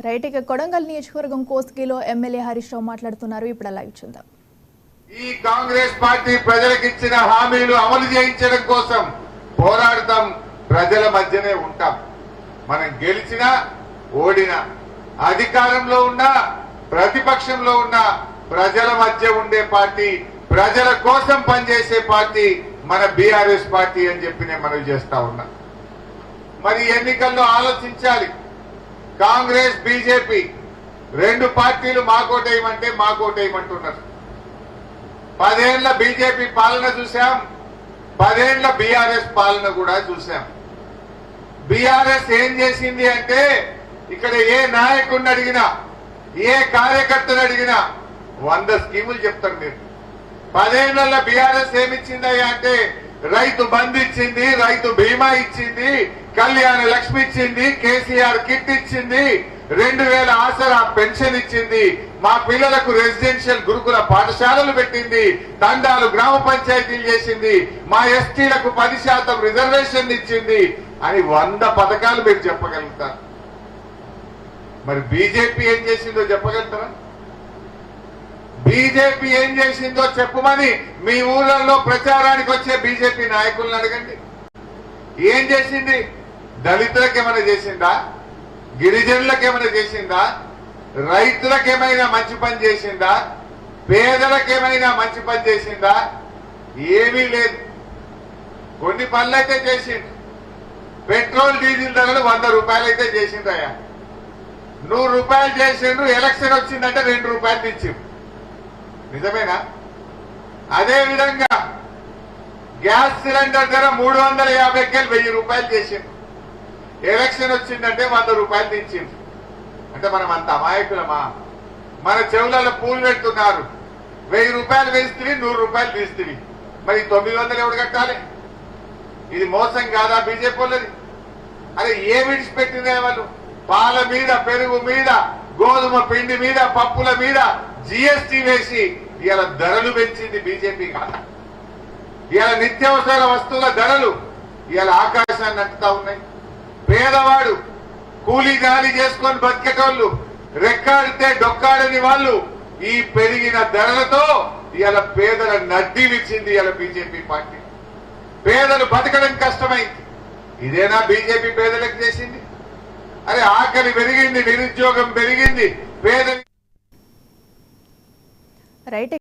Right ఇక కొడంగల్ నియోజకవర్గం కోస్గిలో MLA Harish Rao మాట్లాడుతున్నారు. ఇప్పుడు లైవ్ చూద్దాం. ఈ కాంగ్రెస్ పార్టీ ప్రజలకు ఇచ్చిన హామీలు అమలు చేయించడం కోసం పోరాడతాం. ప్రజల మధ్యనే ఉంటాం. మనం గెలిచినా ఓడినా, అధికారంలో ఉన్నా ప్రతిపక్షంలో ఉన్నా ప్రజల మధ్య ఉండే పార్టీ, ప్రజల కోసం పనిచేసే పార్టీ మన బీఆర్ఎస్ పార్టీ అని చెప్పి నేను మనవి చేస్తా ఉన్నా. మరి ఎన్నికల్లో ఆలోచించాలి. కాంగ్రెస్ బీజేపీ రెండు పార్టీలు మాకోటేయమంటే మాకోటేయమంటున్నారు. 10 ఏళ్ల బీజేపీ పాలన చూశాం, 10 ఏళ్ల బీఆర్ఎస్ పాలన కూడా చూశాం. బీఆర్ఎస్ ఏం చేసింది అంటే, ఇక్కడ ఏ నాయకుడిని అడిగినా, ఏ కార్యకర్తను అడిగినా 100 స్కీములు చెప్తారు. మీరు 10 ఏళ్లలో బీఆర్ఎస్ ఏమిచ్చిందయ్యా అంటే, రైతు బంధు ఇచ్చింది, రైతు బీమా ఇచ్చింది, కళ్యాణ లక్ష్మి ఇచ్చింది, కేసీఆర్ కిట్ ఇచ్చింది, 2000 ఆసరా పెన్షన్ ఇచ్చింది, మా పిల్లలకు రెసిడెన్షియల్ గురుకుల పాఠశాలలు పెట్టింది, తండాలు గ్రామ పంచాయతీలు చేసింది, మా ఎస్టీలకు 10% రిజర్వేషన్ ఇచ్చింది అని 100 పథకాలు మీరు చెప్పగలుగుతారు. మరి బీజేపీ ఏం చేసిందో చెప్పగలుగుతారా? బీజేపీ ఏం చేసిందో చెప్పమని మీ ఊళ్ళల్లో ప్రచారానికి వచ్చే బీజేపీ నాయకులను అడగండి. ఏం చేసింది? దళితులకు ఏమైనా చేసిందా? గిరిజనులకు ఏమైనా చేసిందా? రైతులకు ఏమైనా మంచి పని చేసిందా? పేదలకు ఏమైనా మంచి పని చేసిందా? ఏమీ లేదు. కొన్ని పనులు అయితే చేసిండు. పెట్రోల్ డీజిల్ ధరలు 100 రూపాయలు అయితే చేసిందయ్యా. 100 రూపాయలు చేసిండు. ఎలక్షన్ వచ్చిందంటే 2 రూపాయలు తెచ్చిండు. నిజమేనా? అదే విధంగా గ్యాస్ సిలిండర్ ధర 350కి 1000 రూపాయలు చేసిండు. ఎలక్షన్ వచ్చిందంటే 100 రూపాయలు తెచ్చిండు. అంటే మనం అంత అమాయకులమా? మన చెవులలో పూలు పెడుతున్నారు. 1000 రూపాయలు వేస్తుంది, 100 రూపాయలు తీస్తుంది. మరి 900 ఎవడు కట్టాలి? ఇది మోసం కాదా బీజేపీ వాళ్ళది? అరే ఏ విడిచిపెట్టిందే వాళ్ళు? పాల మీద, పెరుగు మీద, గోధుమ పిండి మీద, పప్పుల మీద జీఎస్టీ వేసి ఇవాళ ధరలు పెంచింది బీజేపీ కాదా? ఇవాళ నిత్యావసర వస్తువుల ధరలు ఇవాళ ఆకాశాన్ని అంటుతా ఉన్నాయి. పేదవాడు కూలీ గాలి చేసుకొని బతికేటోళ్ళు, రెక్కాడితే డొక్కాడని వాళ్ళు ఈ పెరిగిన ధరలతో ఇవాళ పేదల నడ్డి విచ్చింది. ఇవాళ బీజేపీ పార్టీ పేదలు బతకడం కష్టమైంది. ఇదేనా బీజేపీ పేదలకు చేసింది? అరే ఆకలి పెరిగింది, నిరుద్యోగం పెరిగింది, పేద రైట్.